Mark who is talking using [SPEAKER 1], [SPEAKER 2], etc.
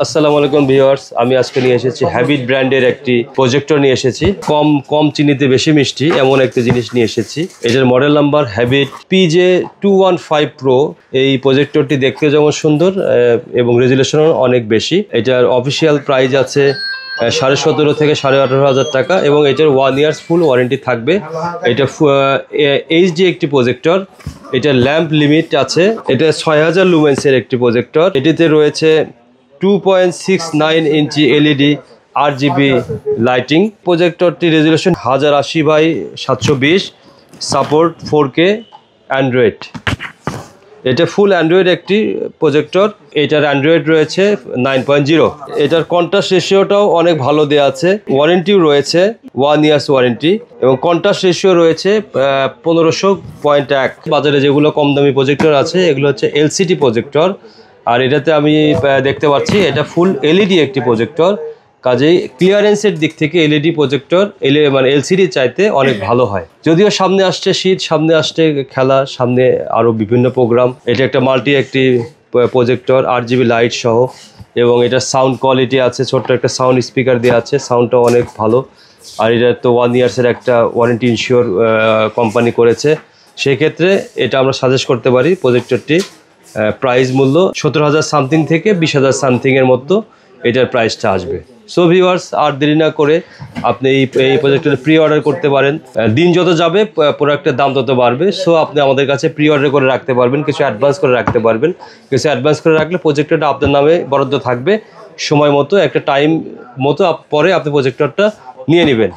[SPEAKER 1] আসসালামু আলাইকুম ভিউয়ার্স, আমি আজকে নিয়ে এসেছি হ্যাবিট ব্র্যান্ডের একটি প্রজেক্টর নিয়ে এসেছি। কম চিনিতে বেশি মিষ্টি এমন একটা জিনিস নিয়ে এসেছি। এটার model number habit PJ215 Pro। এই প্রজেক্টরটি দেখতে যেমন সুন্দর এবং রেজুলেশনও অনেক বেশি। এটার অফিসিয়াল প্রাইস আছে 17.5 থেকে 18,500 টাকা এবং এটার 1 ইয়ার্স ফুল ওয়ারেন্টি থাকবে। এটা এইচডি একটি প্রজেক্টর। এটা ল্যাম্প লিমিট আছে। এটা 6000 লুমেন্সের একটি প্রজেক্টর। এটিতে রয়েছে 2.69 ইঞ্চি LED RGB লাইটিং। প্রজেক্টরটি resolution 1080x720, support 4K Android. এটা ফুল অ্যান্ড্রয়েড একটি প্রজেক্টর। এটার অ্যান্ড্রয়েড রয়েছে 9.0। এটার কন্ট্রাস্ট রেশিওটাও অনেক ভালো দেওয়া আছে। ওয়ারেন্টিও রয়েছে 1 ইয়ার্স ওয়ারেন্টি এবং কন্ট্রাস্ট রেশিও রয়েছে 1500.1। বাজারে যেগুলো কম দামি প্রজেক্টর আছে এগুলো হচ্ছে LCD প্রজেক্টর। আর এটাতে আমি দেখতে পাচ্ছি এটা ফুল LED একটি প্রজেক্টর। কাজেই ক্লিয়ারেন্সের দিক থেকে LED প্রজেক্টর মানে LCD চাইতে অনেক ভালো হয়। যদিও সামনে আসছে শীত, সামনে আসছে খেলা, সামনে আরও বিভিন্ন প্রোগ্রাম। এটা একটা একটি প্রজেক্টর RGB লাইট সহ এবং এটা সাউন্ড কোয়ালিটি আছে, ছোট্ট একটা সাউন্ড স্পিকার দেওয়া আছে, সাউন্ডটা অনেক ভালো। আর এটা তো 1 ইয়ার্সের একটা ওয়ারেন্টি ইনশিওর কোম্পানি করেছে। সেক্ষেত্রে এটা আমরা সাজেস্ট করতে পারি। প্রজেক্টরটি প্রাইস মূল্য 17,000 সামথিং থেকে 20,000 সামথিংয়ের মতো এটার প্রাইসটা আসবে। সো ভিউয়ার্স, আর দেরি না করে আপনি এই প্রজেক্টটা প্রি অর্ডার করতে পারেন। দিন যত যাবে প্রোডাক্টের দাম তত বাড়বে। সো আপনি আমাদের কাছে প্রি অর্ডার করে রাখতে পারবেন, কিছু অ্যাডভান্স করে রাখতে পারবেন। কিছু অ্যাডভান্স করে রাখলে প্রজেক্টরটা আপনার নামে বরাদ্দ থাকবে। সময় মতো একটা টাইম মতো পরে আপনি প্রজেক্টরটা নিয়ে নেবেন।